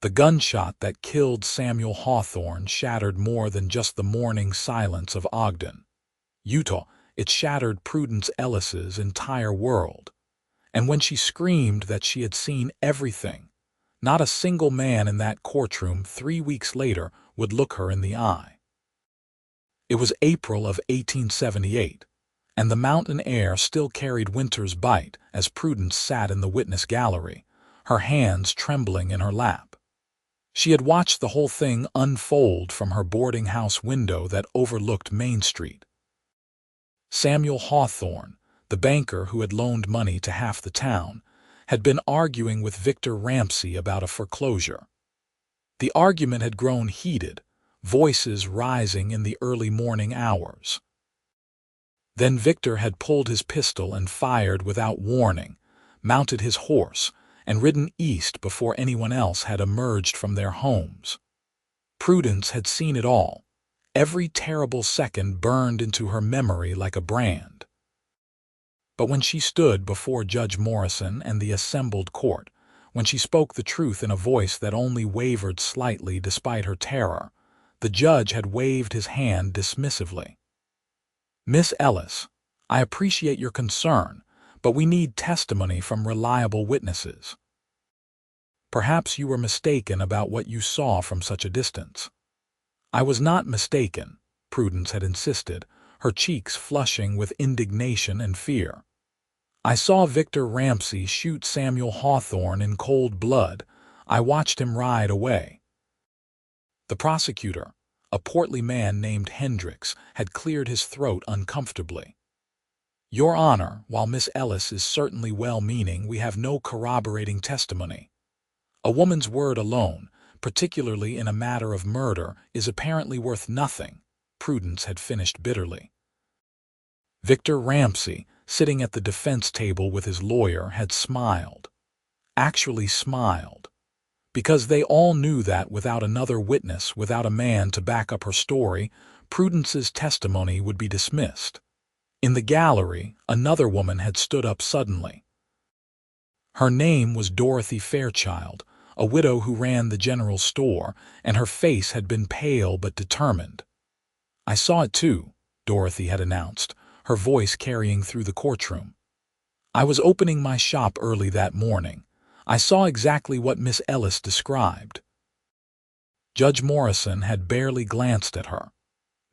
The gunshot that killed Samuel Hawthorne shattered more than just the morning silence of Ogden, Utah. It shattered Prudence Ellis's entire world. And when she screamed that she had seen everything, not a single man in that courtroom 3 weeks later would look her in the eye. It was April of 1878, and the mountain air still carried winter's bite as Prudence sat in the witness gallery, her hands trembling in her lap. She had watched the whole thing unfold from her boarding house window that overlooked Main Street. Samuel Hawthorne, the banker who had loaned money to half the town, had been arguing with Victor Ramsey about a foreclosure. The argument had grown heated, voices rising in the early morning hours. Then Victor had pulled his pistol and fired without warning, mounted his horse, and ridden east before anyone else had emerged from their homes. Prudence had seen it all. Every terrible second burned into her memory like a brand. But when she stood before Judge Morrison and the assembled court, when she spoke the truth in a voice that only wavered slightly despite her terror, the judge had waved his hand dismissively. "Miss Ellis, I appreciate your concern, but we need testimony from reliable witnesses. Perhaps you were mistaken about what you saw from such a distance." "I was not mistaken," Prudence had insisted, her cheeks flushing with indignation and fear. "I saw Victor Ramsey shoot Samuel Hawthorne in cold blood. I watched him ride away." The prosecutor, a portly man named Hendricks, had cleared his throat uncomfortably. "Your Honor, while Miss Ellis is certainly well-meaning, we have no corroborating testimony. A woman's word alone, particularly in a matter of murder, is apparently worth nothing," Prudence had finished bitterly. Victor Ramsey, sitting at the defense table with his lawyer, had smiled. Actually smiled. Because they all knew that without another witness, without a man to back up her story, Prudence's testimony would be dismissed. In the gallery, another woman had stood up suddenly. Her name was Dorothy Fairchild, a widow who ran the general store, and her face had been pale but determined. "I saw it too," Dorothy had announced, her voice carrying through the courtroom. "I was opening my shop early that morning. I saw exactly what Miss Ellis described." Judge Morrison had barely glanced at her.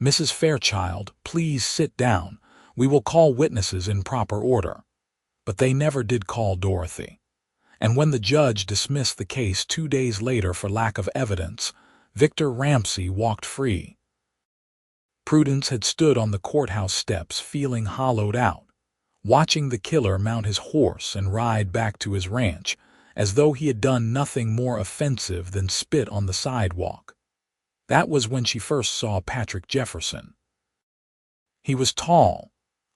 "Mrs. Fairchild, please sit down. We will call witnesses in proper order." But they never did call Dorothy. And when the judge dismissed the case 2 days later for lack of evidence, Victor Ramsey walked free. Prudence had stood on the courthouse steps feeling hollowed out, watching the killer mount his horse and ride back to his ranch, as though he had done nothing more offensive than spit on the sidewalk. That was when she first saw Patrick Jefferson. He was tall,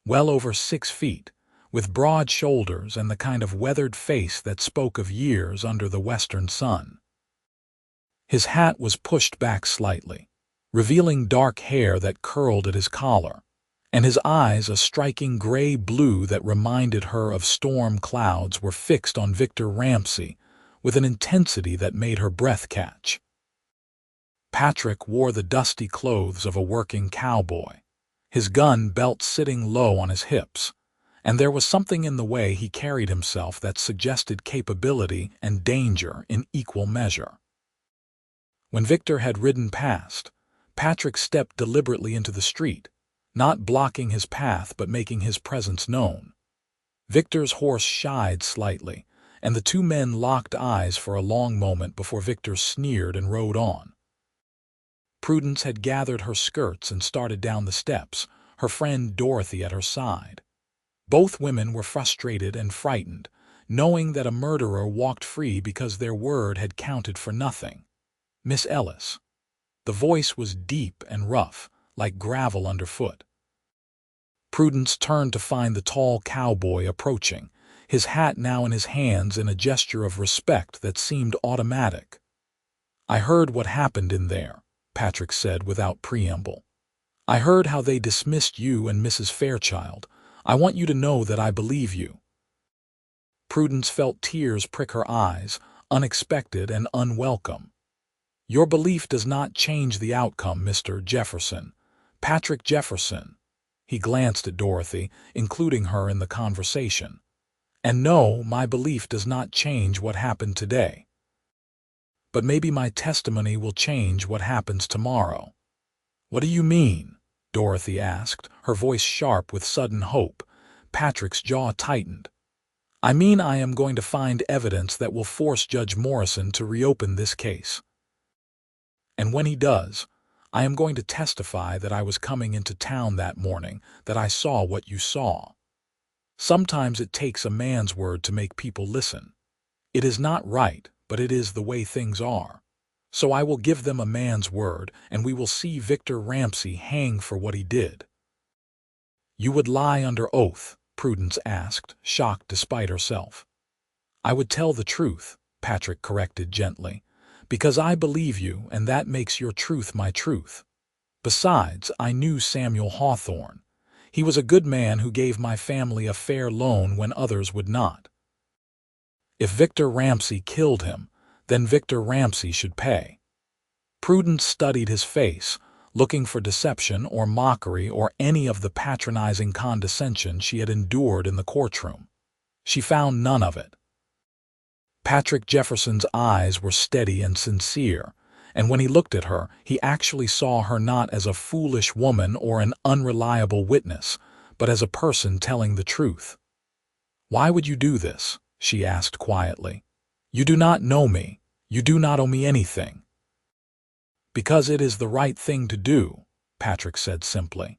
well over 6 feet, with broad shoulders and the kind of weathered face that spoke of years under the western sun. His hat was pushed back slightly, revealing dark hair that curled at his collar, and his eyes, a striking gray-blue that reminded her of storm clouds, were fixed on Victor Ramsey with an intensity that made her breath catch. Patrick wore the dusty clothes of a working cowboy, his gun belt sitting low on his hips, and there was something in the way he carried himself that suggested capability and danger in equal measure. When Victor had ridden past, Patrick stepped deliberately into the street, not blocking his path but making his presence known. Victor's horse shied slightly, and the two men locked eyes for a long moment before Victor sneered and rode on. Prudence had gathered her skirts and started down the steps, her friend Dorothy at her side. Both women were frustrated and frightened, knowing that a murderer walked free because their word had counted for nothing. "Miss Ellis." The voice was deep and rough, like gravel underfoot. Prudence turned to find the tall cowboy approaching, his hat now in his hands in a gesture of respect that seemed automatic. "I heard what happened in there," Patrick said without preamble. "I heard how they dismissed you and Mrs. Fairchild. I want you to know that I believe you." Prudence felt tears prick her eyes, unexpected and unwelcome. Your belief does not change the outcome, Mr. Jefferson. Patrick Jefferson. He glanced at Dorothy, including her in the conversation. And no, my belief does not change what happened today. But maybe my testimony will change what happens tomorrow. What do you mean? Dorothy asked, her voice sharp with sudden hope. Patrick's jaw tightened. I mean, I am going to find evidence that will force Judge Morrison to reopen this case. And when he does, I am going to testify that I was coming into town that morning, that I saw what you saw. Sometimes it takes a man's word to make people listen. It is not right, but it is the way things are. So I will give them a man's word, and we will see Victor Ramsey hang for what he did. You would lie under oath? Prudence asked, shocked despite herself. I would tell the truth, Patrick corrected gently, because I believe you, and that makes your truth my truth. Besides, I knew Samuel Hawthorne. He was a good man who gave my family a fair loan when others would not. If Victor Ramsey killed him, then Victor Ramsey should pay. Prudence studied his face, looking for deception or mockery or any of the patronizing condescension she had endured in the courtroom. She found none of it. Patrick Jefferson's eyes were steady and sincere, and when he looked at her, he actually saw her not as a foolish woman or an unreliable witness, but as a person telling the truth. Why would you do this? She asked quietly. You do not know me. You do not owe me anything. Because it is the right thing to do, Patrick said simply.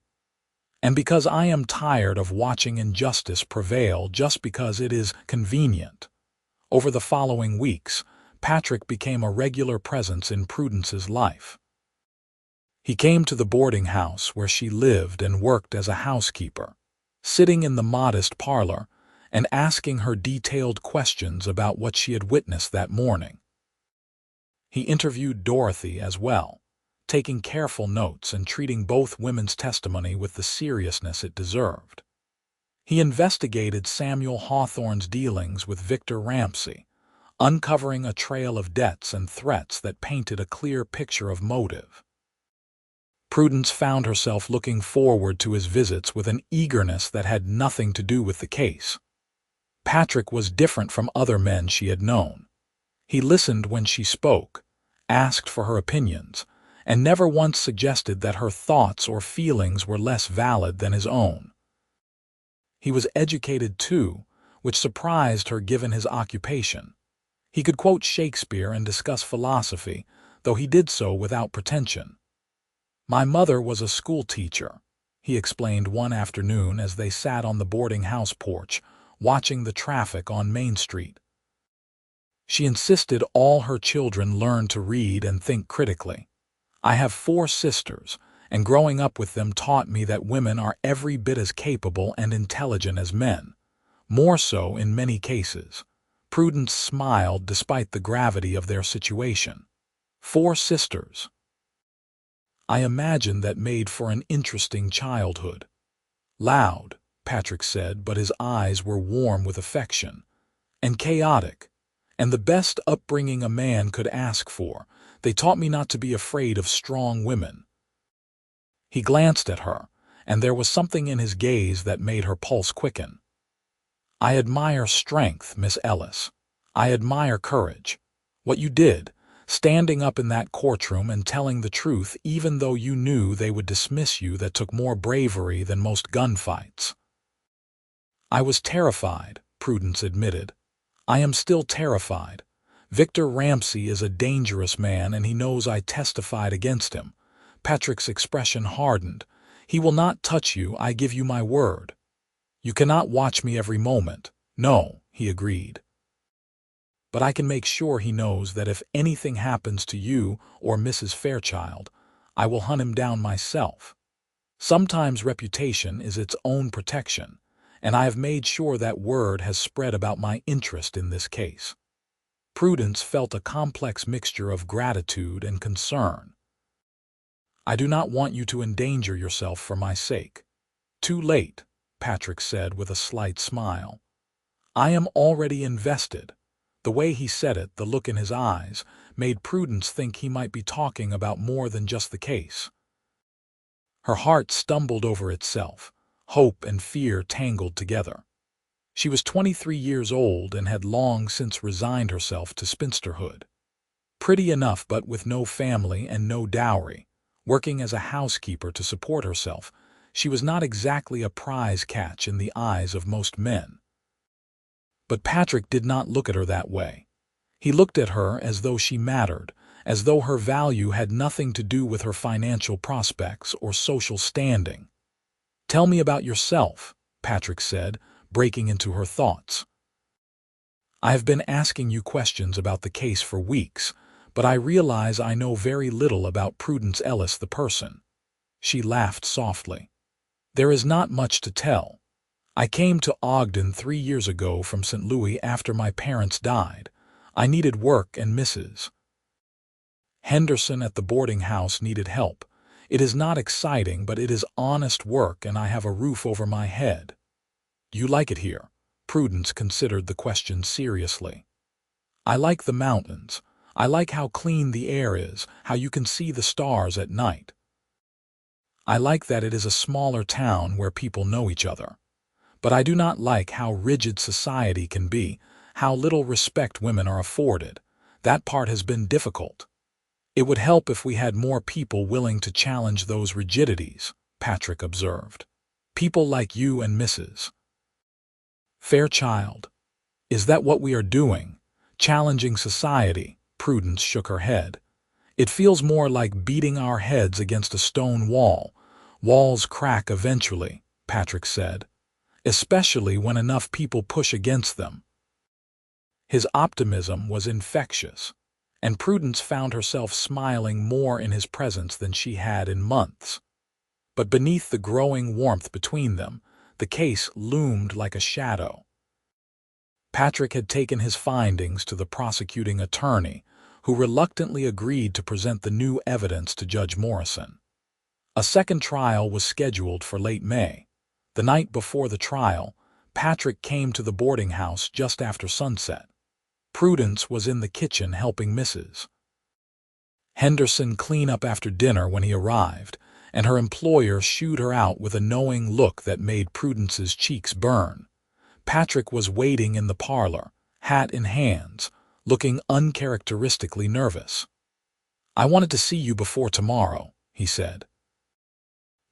And because I am tired of watching injustice prevail just because it is convenient. Over the following weeks, Patrick became a regular presence in Prudence's life. He came to the boarding house where she lived and worked as a housekeeper, sitting in the modest parlor and asking her detailed questions about what she had witnessed that morning. He interviewed Dorothy as well, taking careful notes and treating both women's testimony with the seriousness it deserved. He investigated Samuel Hawthorne's dealings with Victor Ramsey, uncovering a trail of debts and threats that painted a clear picture of motive. Prudence found herself looking forward to his visits with an eagerness that had nothing to do with the case. Patrick was different from other men she had known. He listened when she spoke, asked for her opinions, and never once suggested that her thoughts or feelings were less valid than his own. He was educated too, which surprised her given his occupation. He could quote Shakespeare and discuss philosophy, though he did so without pretension. My mother was a school teacher, he explained one afternoon as they sat on the boarding house porch, watching the traffic on Main Street. She insisted all her children learn to read and think critically. I have 4 sisters, and growing up with them taught me that women are every bit as capable and intelligent as men, more so in many cases. Prudence smiled despite the gravity of their situation. 4 sisters. I imagine that made for an interesting childhood. Loud, Patrick said, but his eyes were warm with affection. And chaotic. And the best upbringing a man could ask for. They taught me not to be afraid of strong women. He glanced at her, and there was something in his gaze that made her pulse quicken. I admire strength, Miss Ellis. I admire courage. What you did, standing up in that courtroom and telling the truth even though you knew they would dismiss you, that took more bravery than most gunfights. I was terrified, Prudence admitted. I am still terrified. Victor Ramsey is a dangerous man, and he knows I testified against him. Patrick's expression hardened. He will not touch you, I give you my word. You cannot watch me every moment. No, he agreed. But I can make sure he knows that if anything happens to you or Mrs. Fairchild, I will hunt him down myself. Sometimes reputation is its own protection, and I have made sure that word has spread about my interest in this case. Prudence felt a complex mixture of gratitude and concern. I do not want you to endanger yourself for my sake. Too late, Patrick said with a slight smile. I am already invested. The way he said it, the look in his eyes, made Prudence think he might be talking about more than just the case. Her heart stumbled over itself, hope and fear tangled together. She was 23 years old and had long since resigned herself to spinsterhood. Pretty enough, but with no family and no dowry, working as a housekeeper to support herself, she was not exactly a prize catch in the eyes of most men. But Patrick did not look at her that way. He looked at her as though she mattered, as though her value had nothing to do with her financial prospects or social standing. "Tell me about yourself," Patrick said, breaking into her thoughts. "I have been asking you questions about the case for weeks, but I realize I know very little about Prudence Ellis the person." She laughed softly. "There is not much to tell. I came to Ogden 3 years ago from St. Louis after my parents died. I needed work and Mrs. Henderson at the boarding house needed help. It is not exciting, but it is honest work and I have a roof over my head." "You like it here?" Prudence considered the question seriously. "I like the mountains. I like how clean the air is, how you can see the stars at night. I like that it is a smaller town where people know each other. But I do not like how rigid society can be, how little respect women are afforded. That part has been difficult." "It would help if we had more people willing to challenge those rigidities," Patrick observed. "People like you and Mrs. Fairchild." "Is that what we are doing? Challenging society?" Prudence shook her head. "It feels more like beating our heads against a stone wall. Walls crack eventually," Patrick said, "especially when enough people push against them." His optimism was infectious, and Prudence found herself smiling more in his presence than she had in months. But beneath the growing warmth between them, the case loomed like a shadow. Patrick had taken his findings to the prosecuting attorney, who reluctantly agreed to present the new evidence to Judge Morrison. A second trial was scheduled for late May. The night before the trial, Patrick came to the boarding house just after sunset. Prudence was in the kitchen helping Mrs. Henderson clean up after dinner when he arrived, and her employer shooed her out with a knowing look that made Prudence's cheeks burn. Patrick was waiting in the parlor, hat in hands, looking uncharacteristically nervous. "I wanted to see you before tomorrow," he said,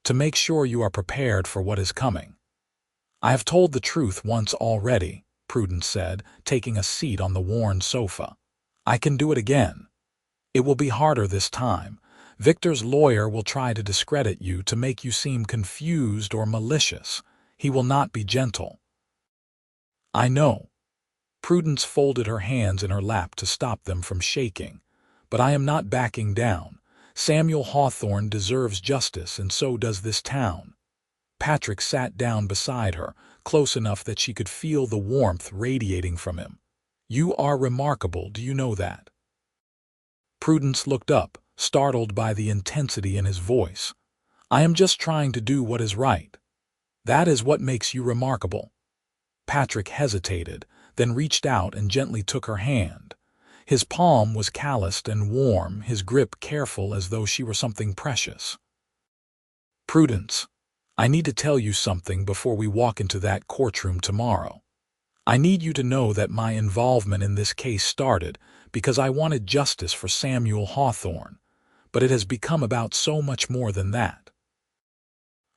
"to make sure you are prepared for what is coming." "I have told the truth once already," Prudence said, taking a seat on the worn sofa. "I can do it again. It will be harder this time. Victor's lawyer will try to discredit you to make you seem confused or malicious. He will not be gentle." "I know." Prudence folded her hands in her lap to stop them from shaking. "But I am not backing down. Samuel Hawthorne deserves justice, and so does this town." Patrick sat down beside her, close enough that she could feel the warmth radiating from him. "You are remarkable, do you know that?" Prudence looked up, startled by the intensity in his voice. "I am just trying to do what is right. That is what makes you remarkable." Patrick hesitated, then reached out and gently took her hand. His palm was calloused and warm, his grip careful as though she were something precious. "Prudence, I need to tell you something before we walk into that courtroom tomorrow. I need you to know that my involvement in this case started because I wanted justice for Samuel Hawthorne, but it has become about so much more than that."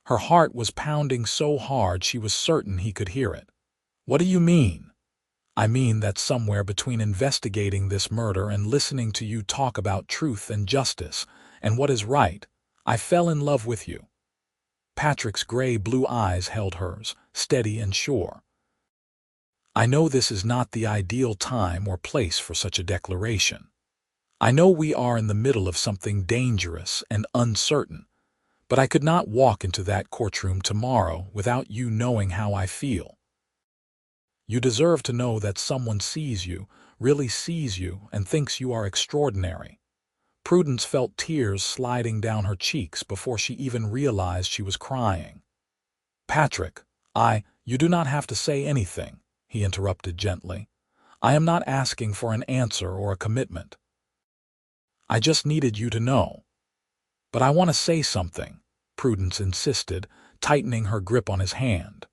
Her heart was pounding so hard she was certain he could hear it. "What do you mean?" "I mean that somewhere between investigating this murder and listening to you talk about truth and justice and what is right, I fell in love with you." Patrick's gray-blue eyes held hers, steady and sure. "I know this is not the ideal time or place for such a declaration. I know we are in the middle of something dangerous and uncertain, but I could not walk into that courtroom tomorrow without you knowing how I feel. You deserve to know that someone sees you, really sees you, and thinks you are extraordinary." Prudence felt tears sliding down her cheeks before she even realized she was crying. "Patrick, you do not have to say anything," he interrupted gently. I am not asking for an answer or a commitment. I just needed you to know. But I want to say something, Prudence insisted, tightening her grip on his hand.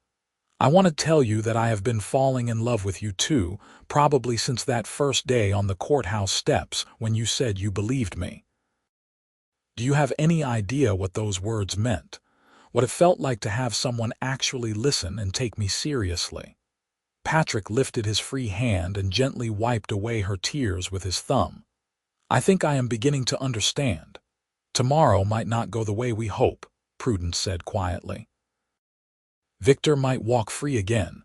I want to tell you that I have been falling in love with you too, probably since that first day on the courthouse steps when you said you believed me. Do you have any idea what those words meant? What it felt like to have someone actually listen and take me seriously? Patrick lifted his free hand and gently wiped away her tears with his thumb. I think I am beginning to understand. Tomorrow might not go the way we hope, Prudence said quietly. Victor might walk free again.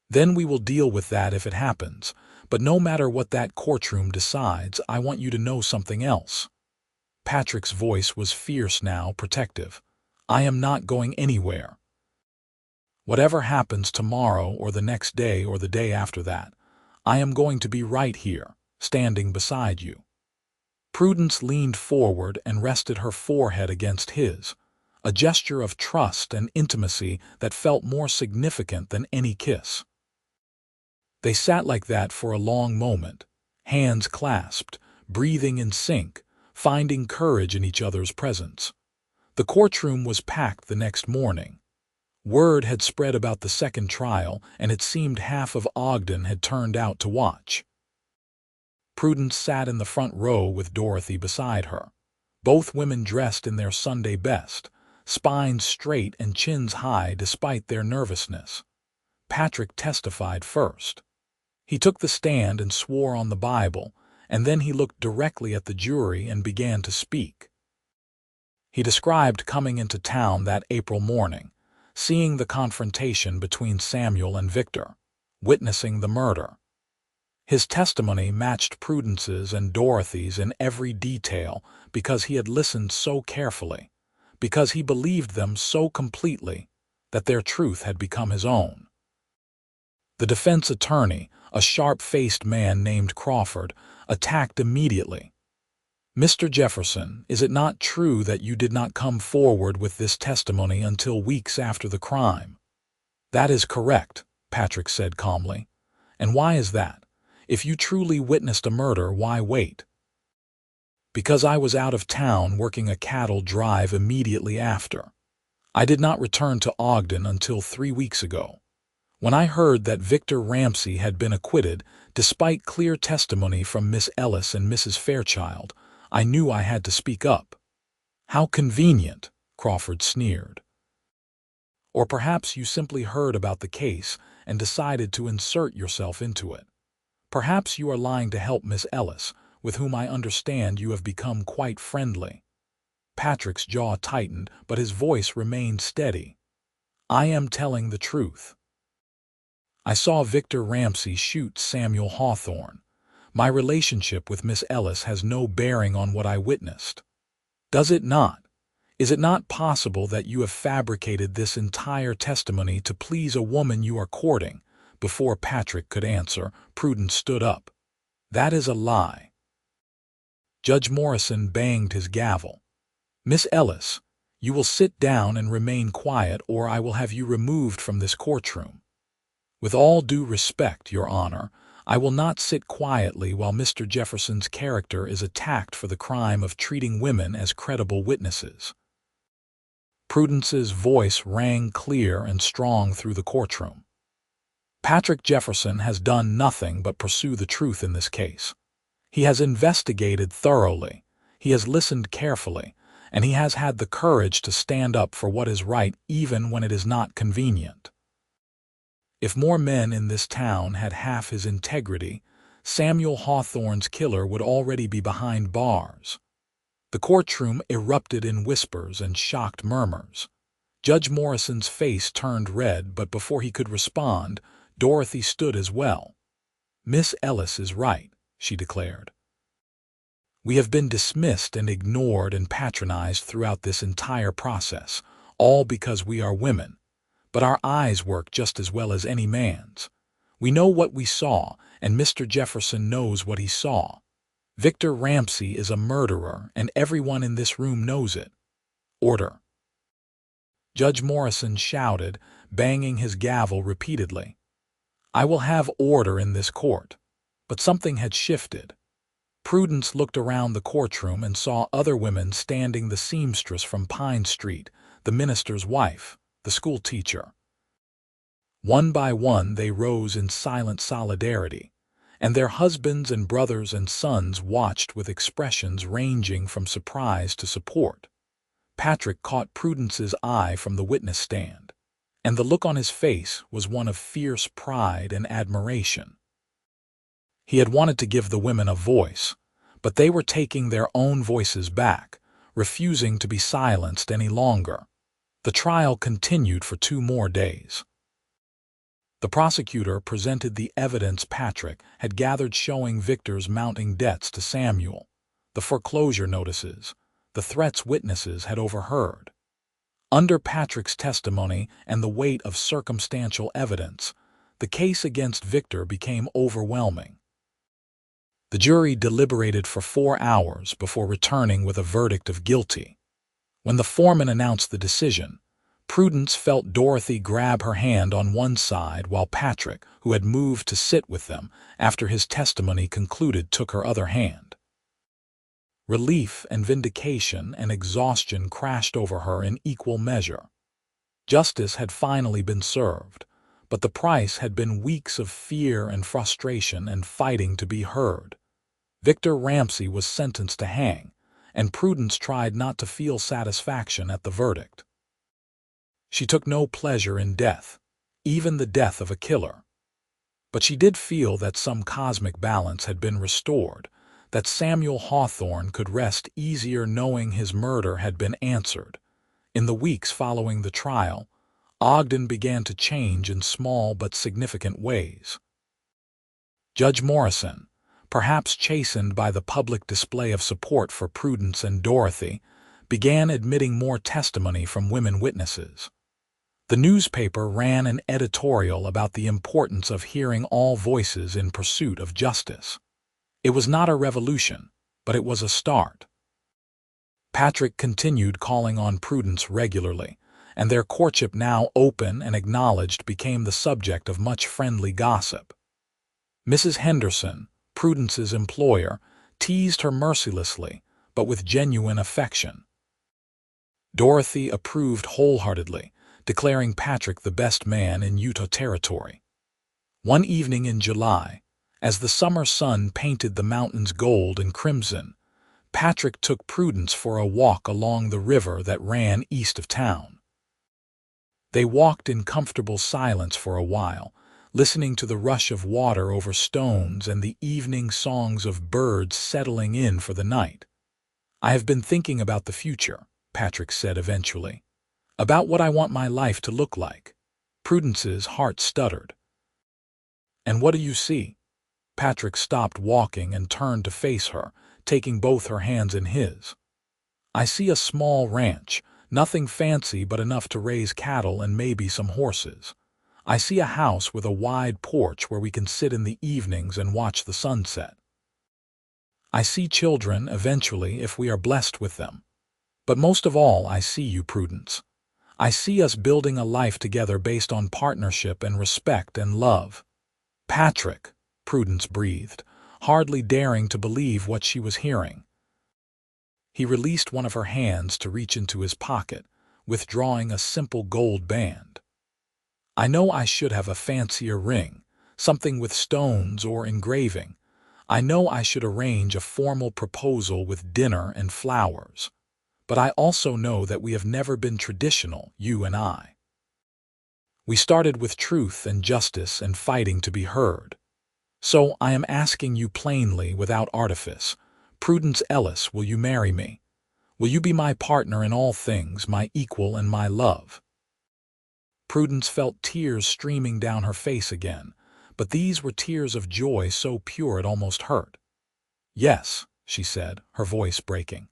Then we will deal with that if it happens, but no matter what that courtroom decides, I want you to know something else. Patrick's voice was fierce now, protective. I am not going anywhere. Whatever happens tomorrow or the next day or the day after that, I am going to be right here, standing beside you. Prudence leaned forward and rested her forehead against his, a gesture of trust and intimacy that felt more significant than any kiss. They sat like that for a long moment, hands clasped, breathing in sync, finding courage in each other's presence. The courtroom was packed the next morning. Word had spread about the second trial, and it seemed half of Ogden had turned out to watch. Prudence sat in the front row with Dorothy beside her, both women dressed in their Sunday best, spines straight and chins high despite their nervousness. Patrick testified first. He took the stand and swore on the Bible, and then he looked directly at the jury and began to speak. He described coming into town that April morning, seeing the confrontation between Samuel and Victor, witnessing the murder. His testimony matched Prudence's and Dorothy's in every detail because he had listened so carefully, because he believed them so completely that their truth had become his own. The defense attorney, a sharp-faced man named Crawford, attacked immediately. Mr. Jefferson, is it not true that you did not come forward with this testimony until weeks after the crime? That is correct, Patrick said calmly. And why is that? If you truly witnessed a murder, why wait? Because I was out of town working a cattle drive immediately after. I did not return to Ogden until 3 weeks ago. When I heard that Victor Ramsey had been acquitted, despite clear testimony from Miss Ellis and Mrs. Fairchild, I knew I had to speak up. How convenient, Crawford sneered. Or perhaps you simply heard about the case and decided to insert yourself into it. Perhaps you are lying to help Miss Ellis, with whom I understand you have become quite friendly. Patrick's jaw tightened, but his voice remained steady. I am telling the truth. I saw Victor Ramsey shoot Samuel Hawthorne. My relationship with Miss Ellis has no bearing on what I witnessed. Does it not? Is it not possible that you have fabricated this entire testimony to please a woman you are courting? Before Patrick could answer, Prudence stood up. That is a lie. Judge Morrison banged his gavel. Miss Ellis, you will sit down and remain quiet, or I will have you removed from this courtroom. With all due respect, Your Honor, I will not sit quietly while Mr. Jefferson's character is attacked for the crime of treating women as credible witnesses. Prudence's voice rang clear and strong through the courtroom. Patrick Jefferson has done nothing but pursue the truth in this case. He has investigated thoroughly, he has listened carefully, and he has had the courage to stand up for what is right even when it is not convenient. If more men in this town had half his integrity, Samuel Hawthorne's killer would already be behind bars. The courtroom erupted in whispers and shocked murmurs. Judge Morrison's face turned red, but before he could respond, Dorothy stood as well. Miss Ellis is right, she declared. We have been dismissed and ignored and patronized throughout this entire process, all because we are women. But our eyes work just as well as any man's. We know what we saw, and Mr. Jefferson knows what he saw. Victor Ramsey is a murderer, and everyone in this room knows it. Order. Judge Morrison shouted, banging his gavel repeatedly. I will have order in this court. But something had shifted. Prudence looked around the courtroom and saw other women standing, the seamstress from Pine Street, the minister's wife, the school teacher. One by one they rose in silent solidarity, and their husbands and brothers and sons watched with expressions ranging from surprise to support. Patrick caught Prudence's eye from the witness stand, and the look on his face was one of fierce pride and admiration. He had wanted to give the women a voice, but they were taking their own voices back, refusing to be silenced any longer. The trial continued for 2 more days. The prosecutor presented the evidence Patrick had gathered showing Victor's mounting debts to Samuel, the foreclosure notices, the threats witnesses had overheard. Under Patrick's testimony and the weight of circumstantial evidence, the case against Victor became overwhelming. The jury deliberated for 4 hours before returning with a verdict of guilty. When the foreman announced the decision, Prudence felt Dorothy grab her hand on one side while Patrick, who had moved to sit with them after his testimony concluded, took her other hand. Relief and vindication and exhaustion crashed over her in equal measure. Justice had finally been served, but the price had been weeks of fear and frustration and fighting to be heard. Victor Ramsey was sentenced to hang, and Prudence tried not to feel satisfaction at the verdict. She took no pleasure in death, even the death of a killer. But she did feel that some cosmic balance had been restored, that Samuel Hawthorne could rest easier knowing his murder had been answered. In the weeks following the trial, Ogden began to change in small but significant ways. Judge Morrison, perhaps chastened by the public display of support for Prudence and Dorothy, began admitting more testimony from women witnesses. The newspaper ran an editorial about the importance of hearing all voices in pursuit of justice. It was not a revolution, but it was a start. Patrick continued calling on Prudence regularly, and their courtship, now open and acknowledged, became the subject of much friendly gossip. Mrs. Henderson, Prudence's employer, teased her mercilessly, but with genuine affection. Dorothy approved wholeheartedly, declaring Patrick the best man in Utah Territory. One evening in July, as the summer sun painted the mountains gold and crimson, Patrick took Prudence for a walk along the river that ran east of town. They walked in comfortable silence for a while, listening to the rush of water over stones and the evening songs of birds settling in for the night. "I have been thinking about the future," Patrick said eventually. "About what I want my life to look like." Prudence's heart stuttered. "And what do you see?" Patrick stopped walking and turned to face her, taking both her hands in his. "I see a small ranch, nothing fancy but enough to raise cattle and maybe some horses. I see a house with a wide porch where we can sit in the evenings and watch the sunset. I see children eventually if we are blessed with them. But most of all, I see you, Prudence. I see us building a life together based on partnership and respect and love." "Patrick," Prudence breathed, hardly daring to believe what she was hearing. He released one of her hands to reach into his pocket, withdrawing a simple gold band. "I know I should have a fancier ring, something with stones or engraving. I know I should arrange a formal proposal with dinner and flowers. But I also know that we have never been traditional, you and I. We started with truth and justice and fighting to be heard. So I am asking you plainly, without artifice, Prudence Ellis, will you marry me? Will you be my partner in all things, my equal and my love?" Prudence felt tears streaming down her face again, but these were tears of joy so pure it almost hurt. "Yes," she said, her voice breaking.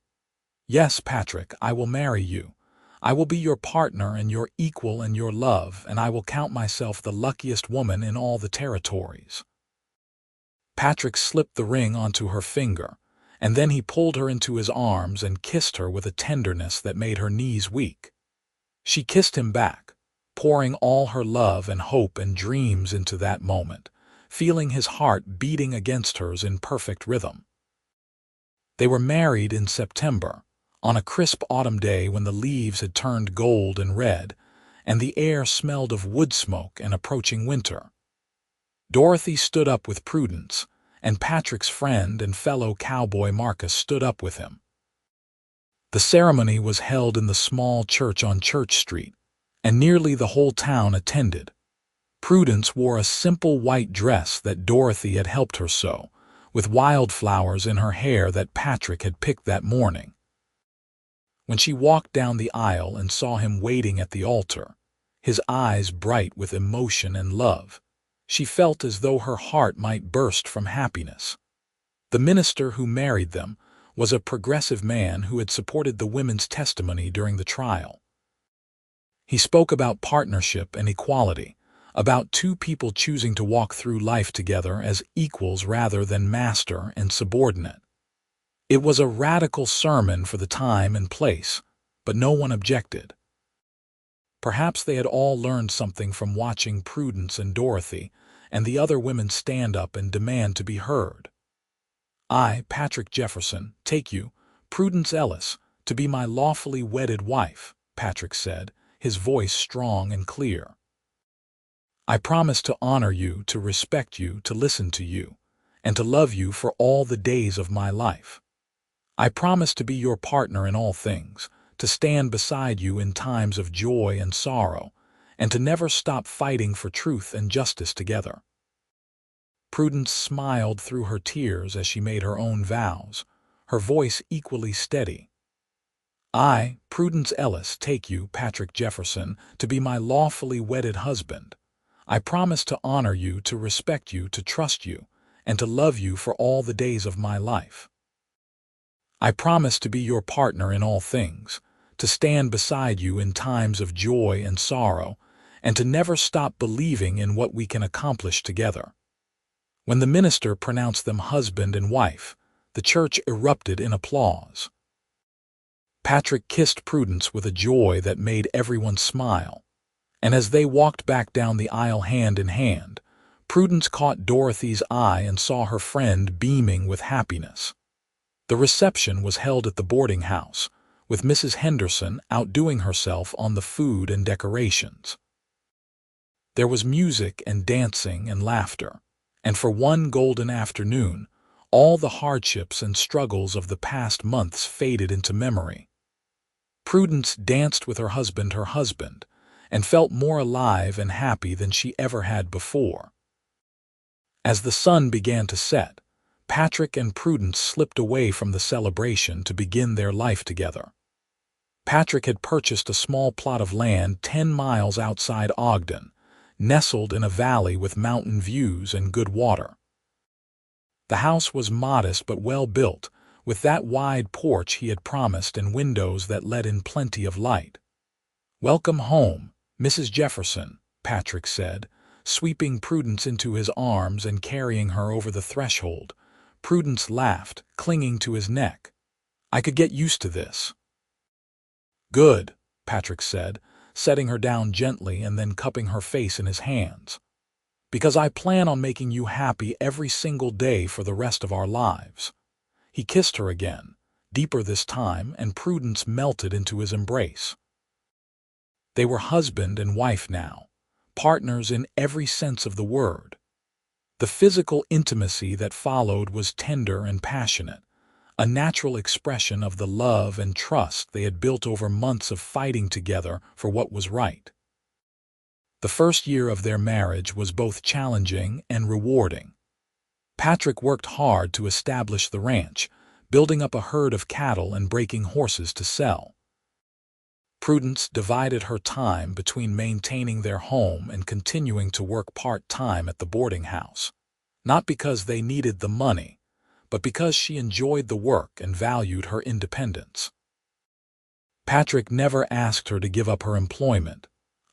"Yes, Patrick, I will marry you. I will be your partner and your equal and your love, and I will count myself the luckiest woman in all the territories." Patrick slipped the ring onto her finger, and then he pulled her into his arms and kissed her with a tenderness that made her knees weak. She kissed him back, pouring all her love and hope and dreams into that moment, feeling his heart beating against hers in perfect rhythm. They were married in September, on a crisp autumn day when the leaves had turned gold and red, and the air smelled of wood smoke and approaching winter. Dorothy stood up with Prudence, and Patrick's friend and fellow cowboy Marcus stood up with him. The ceremony was held in the small church on Church Street, and nearly the whole town attended. Prudence wore a simple white dress that Dorothy had helped her sew, with wildflowers in her hair that Patrick had picked that morning. When she walked down the aisle and saw him waiting at the altar, his eyes bright with emotion and love, she felt as though her heart might burst from happiness. The minister who married them was a progressive man who had supported the women's testimony during the trial. He spoke about partnership and equality, about two people choosing to walk through life together as equals rather than master and subordinate. It was a radical sermon for the time and place, but no one objected. Perhaps they had all learned something from watching Prudence and Dorothy and the other women stand up and demand to be heard. "I, Patrick Jefferson, take you, Prudence Ellis, to be my lawfully wedded wife," Patrick said, his voice strong and clear. "I promise to honor you, to respect you, to listen to you, and to love you for all the days of my life. I promise to be your partner in all things, to stand beside you in times of joy and sorrow, and to never stop fighting for truth and justice together." Prudence smiled through her tears as she made her own vows, her voice equally steady. "I, Prudence Ellis, take you, Patrick Jefferson, to be my lawfully wedded husband. I promise to honor you, to respect you, to trust you, and to love you for all the days of my life. I promise to be your partner in all things, to stand beside you in times of joy and sorrow, and to never stop believing in what we can accomplish together." When the minister pronounced them husband and wife, the church erupted in applause. Patrick kissed Prudence with a joy that made everyone smile, and as they walked back down the aisle hand in hand, Prudence caught Dorothy's eye and saw her friend beaming with happiness. The reception was held at the boarding house, with Mrs. Henderson outdoing herself on the food and decorations. There was music and dancing and laughter, and for one golden afternoon, all the hardships and struggles of the past months faded into memory. Prudence danced with her husband, and felt more alive and happy than she ever had before. As the sun began to set, Patrick and Prudence slipped away from the celebration to begin their life together. Patrick had purchased a small plot of land 10 miles outside Ogden, nestled in a valley with mountain views and good water. The house was modest but well built, with that wide porch he had promised and windows that let in plenty of light. "Welcome home, Mrs. Jefferson," Patrick said, sweeping Prudence into his arms and carrying her over the threshold. Prudence laughed, clinging to his neck. "I could get used to this." "Good," Patrick said, setting her down gently and then cupping her face in his hands. "Because I plan on making you happy every single day for the rest of our lives." He kissed her again, deeper this time, and Prudence melted into his embrace. They were husband and wife now, partners in every sense of the word. The physical intimacy that followed was tender and passionate, a natural expression of the love and trust they had built over months of fighting together for what was right. The first year of their marriage was both challenging and rewarding. Patrick worked hard to establish the ranch, building up a herd of cattle and breaking horses to sell. Prudence divided her time between maintaining their home and continuing to work part-time at the boarding house, not because they needed the money, but because she enjoyed the work and valued her independence. Patrick never asked her to give up her employment,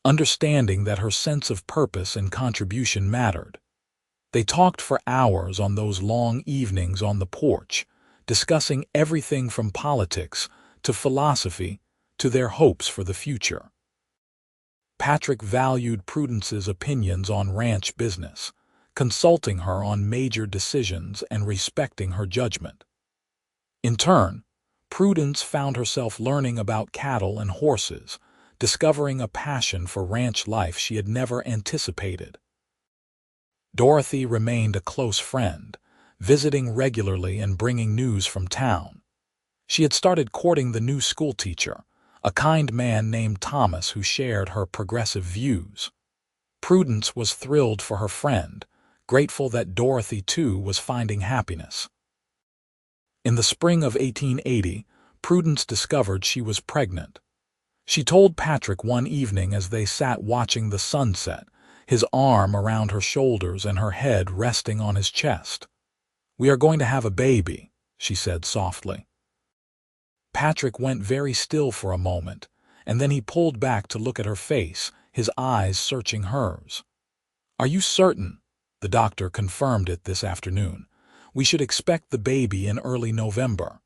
understanding that her sense of purpose and contribution mattered. They talked for hours on those long evenings on the porch, discussing everything from politics to philosophy to their hopes for the future. Patrick valued Prudence's opinions on ranch business, consulting her on major decisions and respecting her judgment. In turn, Prudence found herself learning about cattle and horses, discovering a passion for ranch life she had never anticipated. Dorothy remained a close friend, visiting regularly and bringing news from town. She had started courting the new schoolteacher, a kind man named Thomas who shared her progressive views. Prudence was thrilled for her friend, grateful that Dorothy too was finding happiness. In the spring of 1880, Prudence discovered she was pregnant. She told Patrick one evening as they sat watching the sunset, his arm around her shoulders and her head resting on his chest. "We are going to have a baby," she said softly. Patrick went very still for a moment, and then he pulled back to look at her face, his eyes searching hers. "Are you certain?" The doctor confirmed it this afternoon. "We should expect the baby in early November."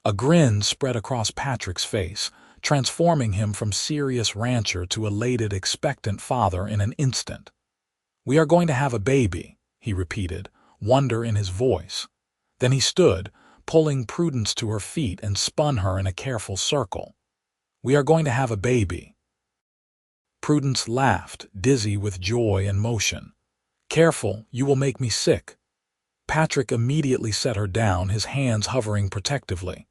A grin spread across Patrick's face, transforming him from serious rancher to elated, expectant father in an instant. "We are going to have a baby," he repeated, wonder in his voice. Then he stood, pulling Prudence to her feet and spun her in a careful circle. "We are going to have a baby." Prudence laughed, dizzy with joy and motion. "Careful, you will make me sick." Patrick immediately set her down, his hands hovering protectively.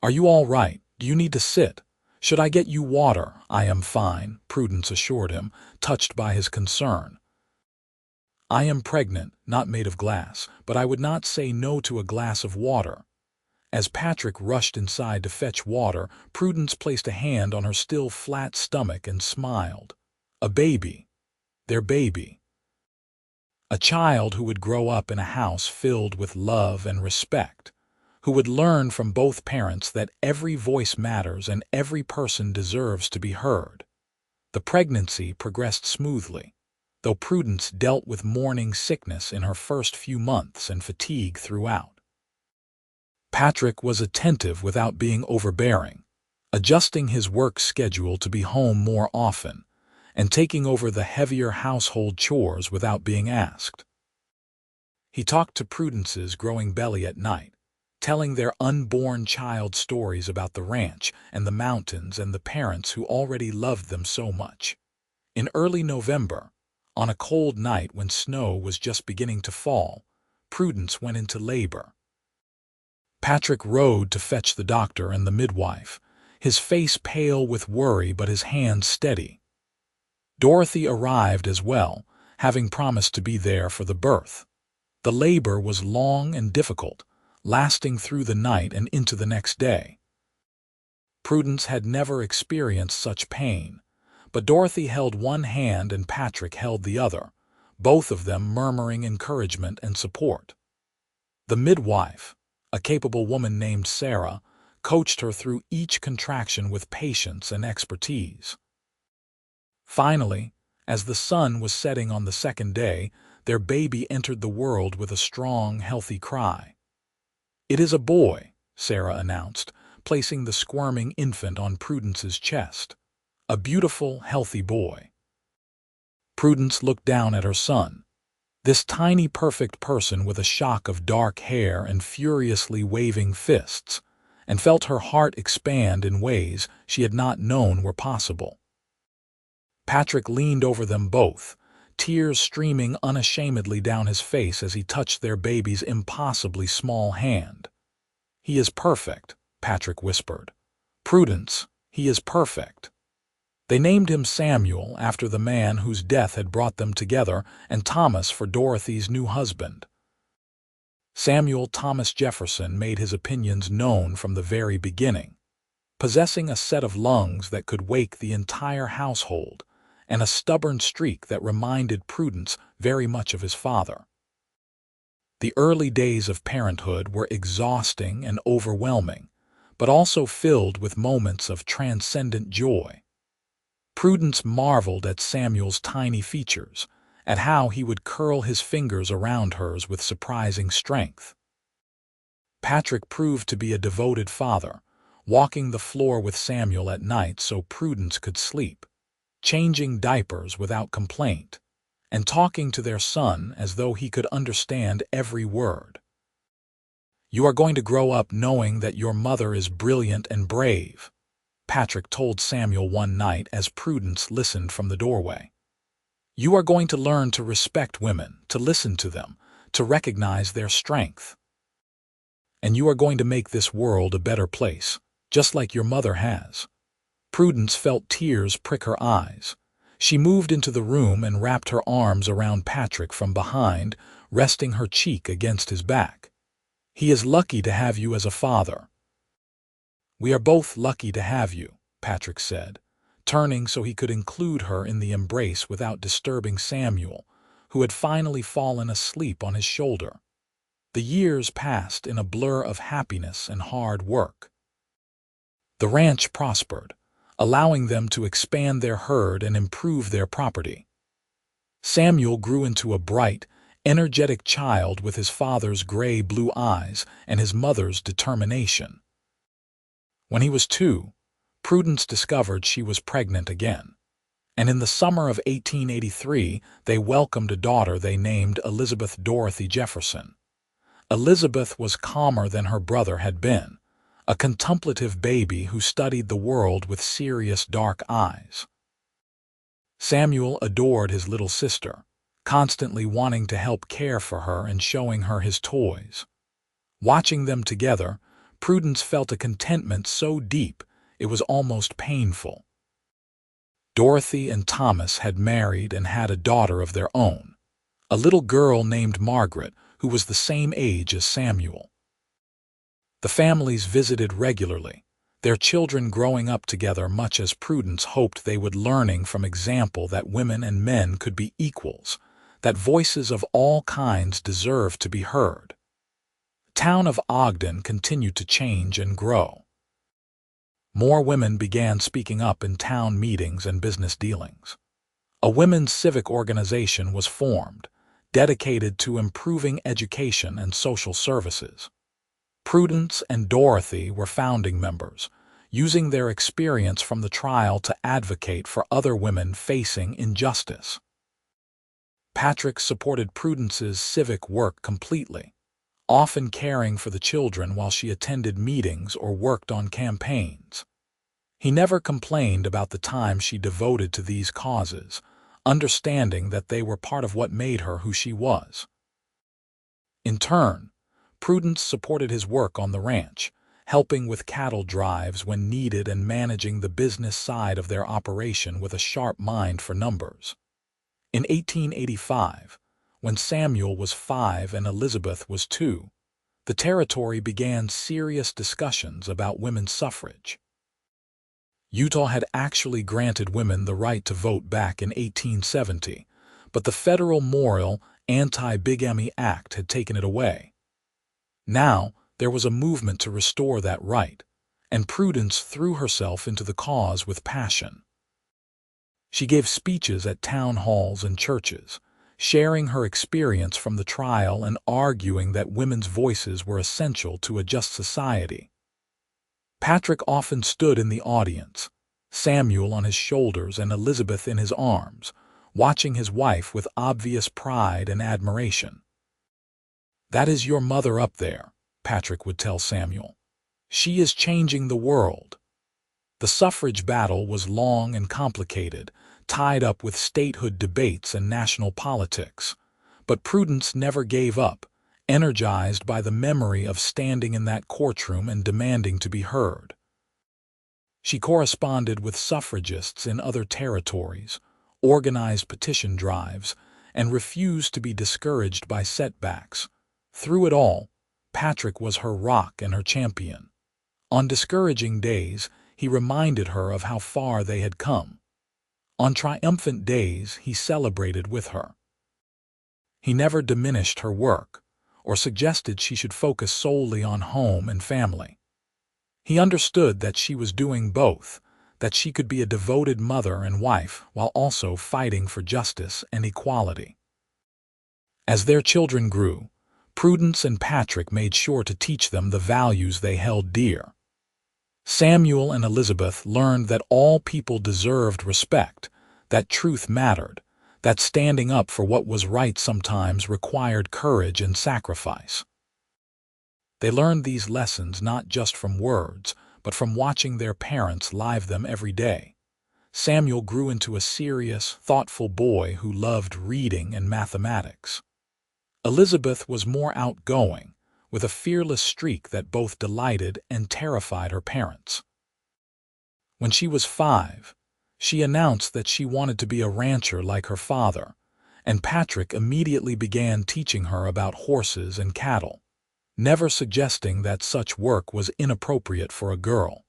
"Are you all right? Do you need to sit? Should I get you water?" "I am fine," Prudence assured him, touched by his concern. "I am pregnant, not made of glass, but I would not say no to a glass of water." As Patrick rushed inside to fetch water, Prudence placed a hand on her still flat stomach and smiled. A baby. Their baby. A child who would grow up in a house filled with love and respect, who would learn from both parents that every voice matters and every person deserves to be heard. The pregnancy progressed smoothly, though Prudence dealt with morning sickness in her first few months and fatigue throughout. Patrick was attentive without being overbearing, adjusting his work schedule to be home more often, and taking over the heavier household chores without being asked. He talked to Prudence's growing belly at night, telling their unborn child stories about the ranch and the mountains and the parents who already loved them so much. In early November, on a cold night when snow was just beginning to fall, Prudence went into labor. Patrick rode to fetch the doctor and the midwife, his face pale with worry but his hands steady. Dorothy arrived as well, having promised to be there for the birth. The labor was long and difficult, lasting through the night and into the next day. Prudence had never experienced such pain, but Dorothy held one hand and Patrick held the other, both of them murmuring encouragement and support. The midwife, a capable woman named Sarah, coached her through each contraction with patience and expertise. Finally, as the sun was setting on the second day, their baby entered the world with a strong, healthy cry. "It is a boy," Sarah announced, placing the squirming infant on Prudence's chest. "A beautiful, healthy boy." Prudence looked down at her son, this tiny perfect person with a shock of dark hair and furiously waving fists, and felt her heart expand in ways she had not known were possible. Patrick leaned over them both, tears streaming unashamedly down his face as he touched their baby's impossibly small hand. "He is perfect," Patrick whispered. "Prudence, he is perfect." They named him Samuel after the man whose death had brought them together, and Thomas for Dorothy's new husband. Samuel Thomas Jefferson made his opinions known from the very beginning, possessing a set of lungs that could wake the entire household, and a stubborn streak that reminded Prudence very much of his father. The early days of parenthood were exhausting and overwhelming, but also filled with moments of transcendent joy. Prudence marveled at Samuel's tiny features, at how he would curl his fingers around hers with surprising strength. Patrick proved to be a devoted father, walking the floor with Samuel at night so Prudence could sleep, changing diapers without complaint, and talking to their son as though he could understand every word. "You are going to grow up knowing that your mother is brilliant and brave," Patrick told Samuel one night as Prudence listened from the doorway. "You are going to learn to respect women, to listen to them, to recognize their strength. And you are going to make this world a better place, just like your mother has." Prudence felt tears prick her eyes. She moved into the room and wrapped her arms around Patrick from behind, resting her cheek against his back. "He is lucky to have you as a father." "We are both lucky to have you," Patrick said, turning so he could include her in the embrace without disturbing Samuel, who had finally fallen asleep on his shoulder. The years passed in a blur of happiness and hard work. The ranch prospered, allowing them to expand their herd and improve their property. Samuel grew into a bright, energetic child with his father's gray-blue eyes and his mother's determination. When he was 2, Prudence discovered she was pregnant again, and in the summer of 1883 they welcomed a daughter they named Elizabeth Dorothy Jefferson. Elizabeth was calmer than her brother had been, a contemplative baby who studied the world with serious dark eyes. Samuel adored his little sister, constantly wanting to help care for her and showing her his toys. Watching them together, Prudence felt a contentment so deep it was almost painful. Dorothy and Thomas had married and had a daughter of their own, a little girl named Margaret, who was the same age as Samuel. The families visited regularly, their children growing up together much as Prudence hoped they would, learning from example that women and men could be equals, that voices of all kinds deserved to be heard. The town of Ogden continued to change and grow. More women began speaking up in town meetings and business dealings. A women's civic organization was formed, dedicated to improving education and social services. Prudence and Dorothy were founding members, using their experience from the trial to advocate for other women facing injustice. Patrick supported Prudence's civic work completely, often caring for the children while she attended meetings or worked on campaigns. He never complained about the time she devoted to these causes, understanding that they were part of what made her who she was. In turn, Prudence supported his work on the ranch, helping with cattle drives when needed and managing the business side of their operation with a sharp mind for numbers. In 1885, when Samuel was 5 and Elizabeth was 2, the territory began serious discussions about women's suffrage. Utah had actually granted women the right to vote back in 1870, but the federal Morrill Anti-Bigamy Act had taken it away. Now, there was a movement to restore that right, and Prudence threw herself into the cause with passion. She gave speeches at town halls and churches, sharing her experience from the trial and arguing that women's voices were essential to a just society. Patrick often stood in the audience, Samuel on his shoulders and Elizabeth in his arms, watching his wife with obvious pride and admiration. "That is your mother up there," Patrick would tell Samuel. "She is changing the world." The suffrage battle was long and complicated, tied up with statehood debates and national politics. But Prudence never gave up, energized by the memory of standing in that courtroom and demanding to be heard. She corresponded with suffragists in other territories, organized petition drives, and refused to be discouraged by setbacks. Through it all, Patrick was her rock and her champion. On discouraging days, he reminded her of how far they had come. On triumphant days, he celebrated with her. He never diminished her work, or suggested she should focus solely on home and family. He understood that she was doing both, that she could be a devoted mother and wife while also fighting for justice and equality. As their children grew, Prudence and Patrick made sure to teach them the values they held dear. Samuel and Elizabeth learned that all people deserved respect, that truth mattered, that standing up for what was right sometimes required courage and sacrifice. They learned these lessons not just from words, but from watching their parents live them every day. Samuel grew into a serious, thoughtful boy who loved reading and mathematics. Elizabeth was more outgoing, with a fearless streak that both delighted and terrified her parents. When she was 5, she announced that she wanted to be a rancher like her father, and Patrick immediately began teaching her about horses and cattle, never suggesting that such work was inappropriate for a girl.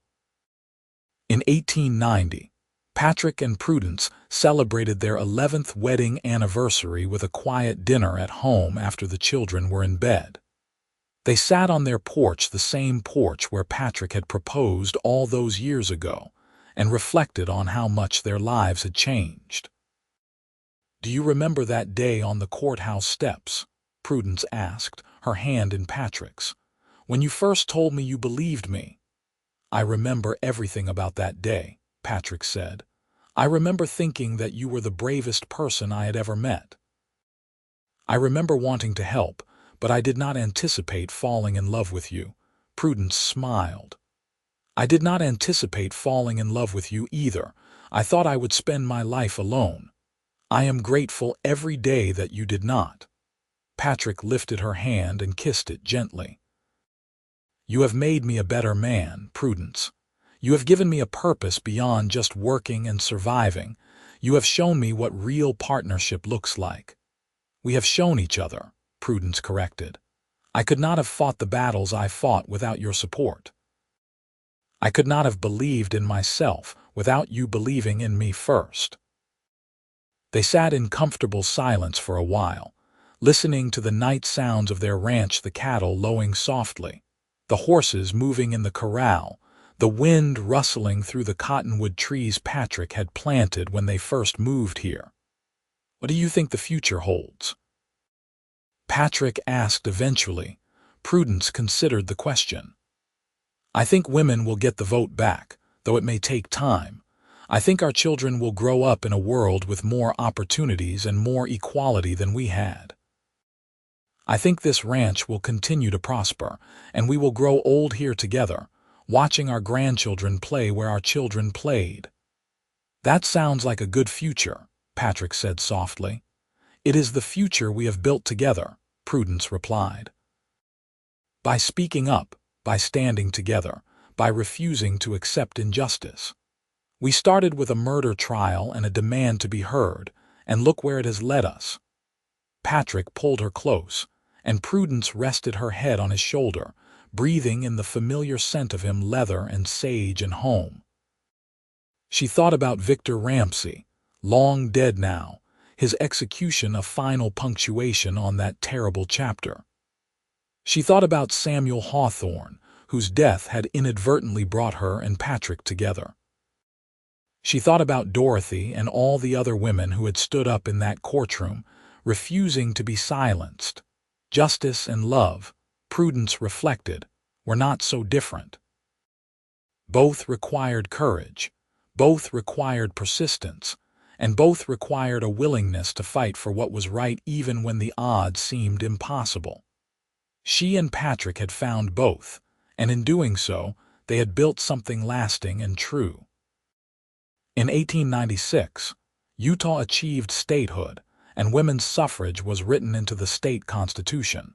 In 1890, Patrick and Prudence celebrated their 11th wedding anniversary with a quiet dinner at home after the children were in bed. They sat on their porch, the same porch where Patrick had proposed all those years ago, and reflected on how much their lives had changed. "Do you remember that day on the courthouse steps?" Prudence asked, her hand in Patrick's. "When you first told me you believed me." "I remember everything about that day," Patrick said. "I remember thinking that you were the bravest person I had ever met. I remember wanting to help, but I did not anticipate falling in love with you." Prudence smiled. "I did not anticipate falling in love with you either. I thought I would spend my life alone. I am grateful every day that you did not." Patrick lifted her hand and kissed it gently. "You have made me a better man, Prudence. You have given me a purpose beyond just working and surviving. You have shown me what real partnership looks like." "We have shown each other," Prudence corrected. "I could not have fought the battles I fought without your support. I could not have believed in myself without you believing in me first." They sat in comfortable silence for a while, listening to the night sounds of their ranch, the cattle lowing softly, the horses moving in the corral, the wind rustling through the cottonwood trees Patrick had planted when they first moved here. "What do you think the future holds?" Patrick asked eventually. Prudence considered the question. "I think women will get the vote back, though it may take time. I think our children will grow up in a world with more opportunities and more equality than we had. I think this ranch will continue to prosper, and we will grow old here together, watching our grandchildren play where our children played." "That sounds like a good future," Patrick said softly. "It is the future we have built together," Prudence replied. "By speaking up, by standing together, by refusing to accept injustice. We started with a murder trial and a demand to be heard, and look where it has led us." Patrick pulled her close, and Prudence rested her head on his shoulder, breathing in the familiar scent of him, leather and sage and home. She thought about Victor Ramsey, long dead now, his execution a final punctuation on that terrible chapter. She thought about Samuel Hawthorne, whose death had inadvertently brought her and Patrick together. She thought about Dorothy and all the other women who had stood up in that courtroom, refusing to be silenced. Justice and love, Prudence reflected, were not so different. Both required courage, both required persistence, and both required a willingness to fight for what was right even when the odds seemed impossible. She and Patrick had found both, and in doing so, they had built something lasting and true. In 1896, Utah achieved statehood, and women's suffrage was written into the state constitution.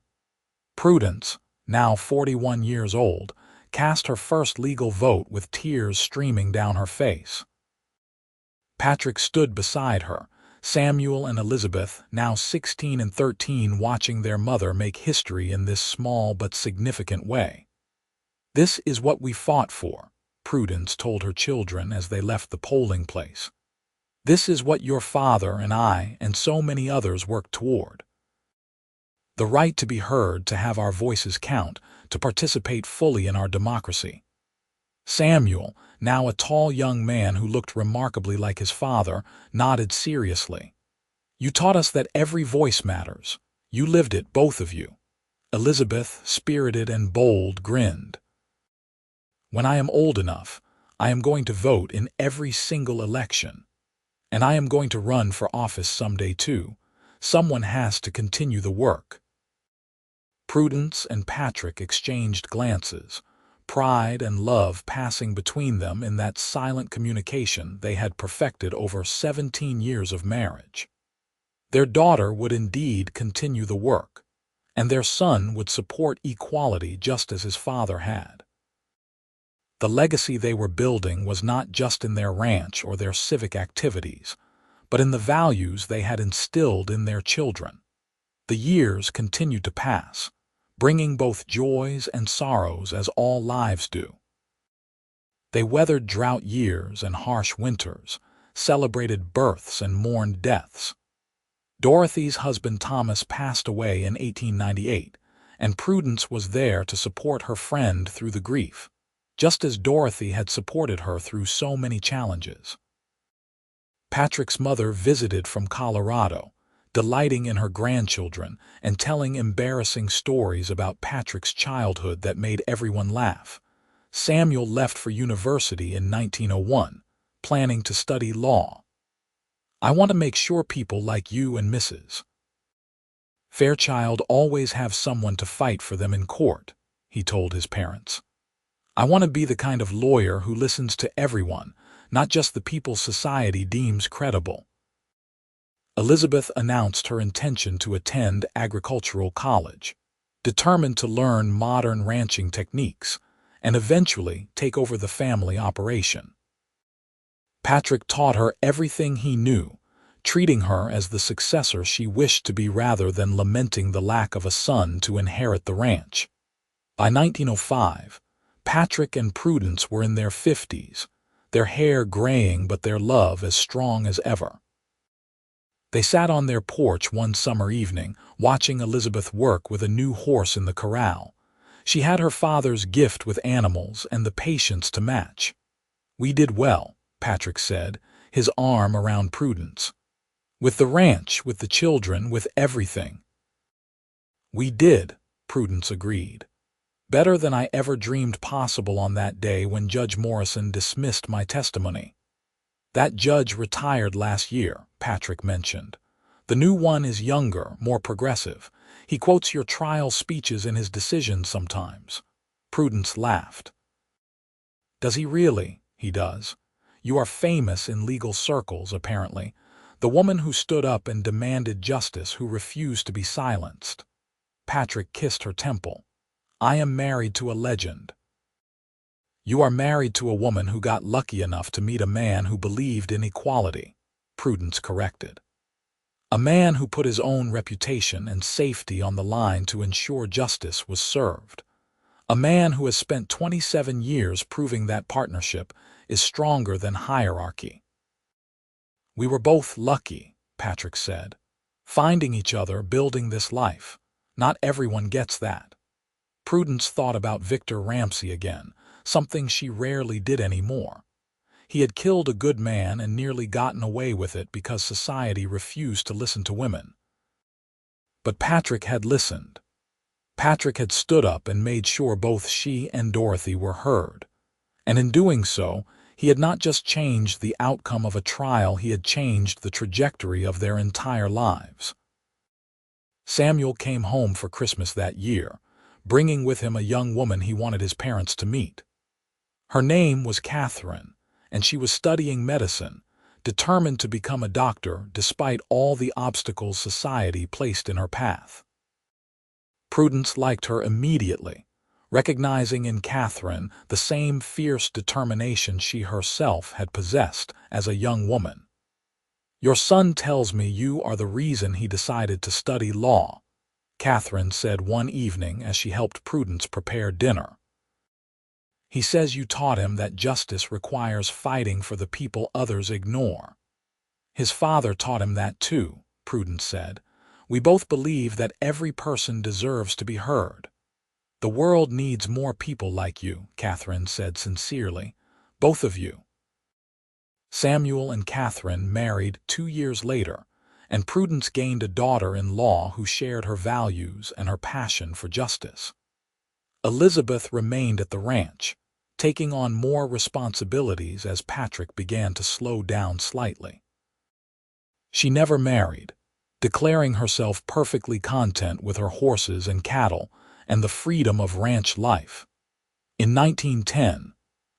Prudence, now 41 years old, cast her first legal vote with tears streaming down her face. Patrick stood beside her, Samuel and Elizabeth, now 16 and 13, watching their mother make history in this small but significant way. "This is what we fought for," Prudence told her children as they left the polling place. "This is what your father and I and so many others worked toward. The right to be heard, to have our voices count, to participate fully in our democracy." Samuel, now a tall young man who looked remarkably like his father, nodded seriously. "You taught us that every voice matters. You lived it, both of you." Elizabeth, spirited and bold, grinned. "When I am old enough, I am going to vote in every single election." And I am going to run for office someday too. Someone has to continue the work." Prudence and Patrick exchanged glances, pride and love passing between them in that silent communication they had perfected over 17 years of marriage. Their daughter would indeed continue the work, and their son would support equality just as his father had. The legacy they were building was not just in their ranch or their civic activities, but in the values they had instilled in their children. The years continued to pass, bringing both joys and sorrows as all lives do. They weathered drought years and harsh winters, celebrated births and mourned deaths. Dorothy's husband Thomas passed away in 1898, and Prudence was there to support her friend through the grief, just as Dorothy had supported her through so many challenges. Patrick's mother visited from Colorado, delighting in her grandchildren and telling embarrassing stories about Patrick's childhood that made everyone laugh. Samuel left for university in 1901, planning to study law. "I want to make sure people like you and Mrs. Fairchild always have someone to fight for them in court," he told his parents. "I want to be the kind of lawyer who listens to everyone, not just the people society deems credible." Elizabeth announced her intention to attend agricultural college, determined to learn modern ranching techniques, and eventually take over the family operation. Patrick taught her everything he knew, treating her as the successor she wished to be rather than lamenting the lack of a son to inherit the ranch. By 1905, Patrick and Prudence were in their 50s, their hair graying but their love as strong as ever. They sat on their porch one summer evening, watching Elizabeth work with a new horse in the corral. She had her father's gift with animals and the patience to match. "We did well," Patrick said, his arm around Prudence. "With the ranch, with the children, with everything." "We did," Prudence agreed. "Better than I ever dreamed possible on that day when Judge Morrison dismissed my testimony." "That judge retired last year," Patrick mentioned. "The new one is younger, more progressive. He quotes your trial speeches in his decisions sometimes." Prudence laughed. "Does he really?" "He does. You are famous in legal circles, apparently. The woman who stood up and demanded justice, who refused to be silenced." Patrick kissed her temple. "I am married to a legend." "You are married to a woman who got lucky enough to meet a man who believed in equality," Prudence corrected. "A man who put his own reputation and safety on the line to ensure justice was served. A man who has spent 27 years proving that partnership is stronger than hierarchy." "We were both lucky," Patrick said. "Finding each other, building this life. Not everyone gets that." Prudence thought about Victor Ramsay again, something she rarely did anymore. He had killed a good man and nearly gotten away with it because society refused to listen to women. But Patrick had listened. Patrick had stood up and made sure both she and Dorothy were heard. And in doing so, he had not just changed the outcome of a trial, he had changed the trajectory of their entire lives. Samuel came home for Christmas that year, bringing with him a young woman he wanted his parents to meet. Her name was Catherine, and she was studying medicine, determined to become a doctor despite all the obstacles society placed in her path. Prudence liked her immediately, recognizing in Catherine the same fierce determination she herself had possessed as a young woman. "Your son tells me you are the reason he decided to study law," Catherine said one evening as she helped Prudence prepare dinner. "He says you taught him that justice requires fighting for the people others ignore." "His father taught him that too," Prudence said. "We both believe that every person deserves to be heard." "The world needs more people like you," Catherine said sincerely. "Both of you." Samuel and Catherine married 2 years later, and Prudence gained a daughter-in-law who shared her values and her passion for justice. Elizabeth remained at the ranch, taking on more responsibilities as Patrick began to slow down slightly. She never married, declaring herself perfectly content with her horses and cattle and the freedom of ranch life. In 1910,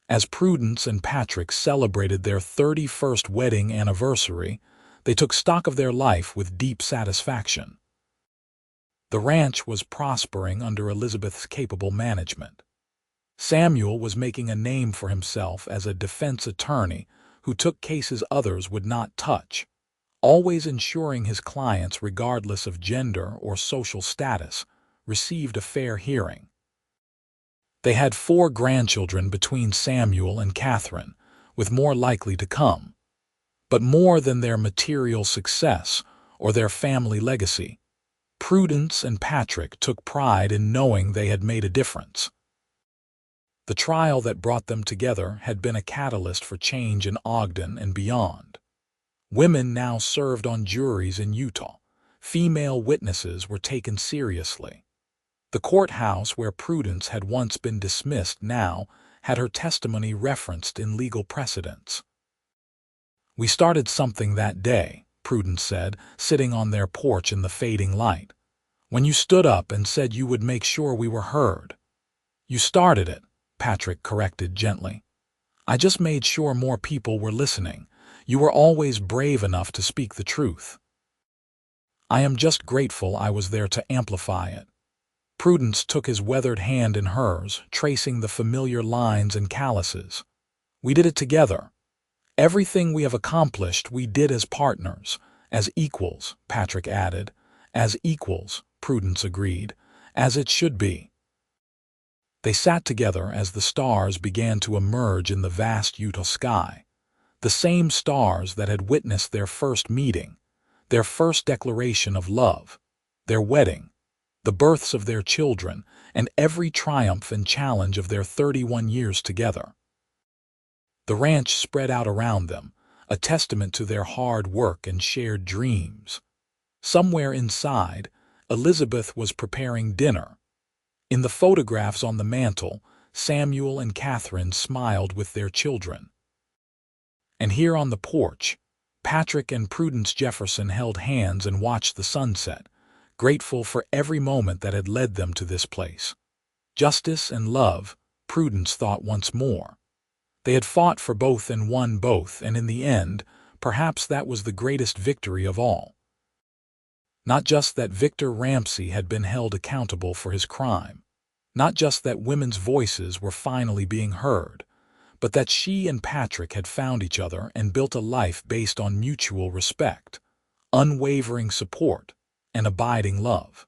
as Prudence and Patrick celebrated their 31st wedding anniversary, they took stock of their life with deep satisfaction. The ranch was prospering under Elizabeth's capable management. Samuel was making a name for himself as a defense attorney who took cases others would not touch, always ensuring his clients, regardless of gender or social status, received a fair hearing. They had 4 grandchildren between Samuel and Catherine, with more likely to come. But more than their material success or their family legacy, Prudence and Patrick took pride in knowing they had made a difference. The trial that brought them together had been a catalyst for change in Ogden and beyond. Women now served on juries in Utah. Female witnesses were taken seriously. The courthouse where Prudence had once been dismissed now had her testimony referenced in legal precedents. "We started something that day," Prudence said, sitting on their porch in the fading light, "when you stood up and said you would make sure we were heard." "You started it," Patrick corrected gently. "I just made sure more people were listening. You were always brave enough to speak the truth." "I am just grateful I was there to amplify it." Prudence took his weathered hand in hers, tracing the familiar lines and calluses. "We did it together. Everything we have accomplished we did as partners, as equals," Patrick added. "As equals," Prudence agreed, "as it should be." They sat together as the stars began to emerge in the vast Utah sky, the same stars that had witnessed their first meeting, their first declaration of love, their wedding, the births of their children, and every triumph and challenge of their 31 years together. The ranch spread out around them, a testament to their hard work and shared dreams. Somewhere inside, Elizabeth was preparing dinner. In the photographs on the mantel, Samuel and Catherine smiled with their children. And here on the porch, Patrick and Prudence Jefferson held hands and watched the sunset, grateful for every moment that had led them to this place. Justice and love, Prudence thought once more. They had fought for both and won both, and in the end, perhaps that was the greatest victory of all. Not just that Victor Ramsey had been held accountable for his crime, not just that women's voices were finally being heard, but that she and Patrick had found each other and built a life based on mutual respect, unwavering support, and abiding love.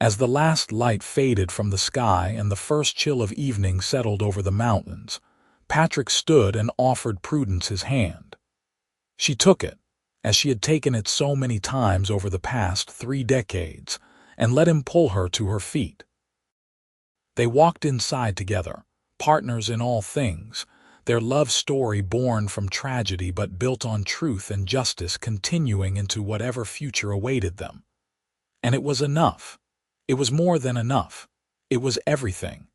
As the last light faded from the sky and the first chill of evening settled over the mountains, Patrick stood and offered Prudence his hand. She took it, as she had taken it so many times over the past 3 decades, and let him pull her to her feet. They walked inside together, partners in all things, their love story born from tragedy but built on truth and justice continuing into whatever future awaited them. And it was enough. It was more than enough. It was everything.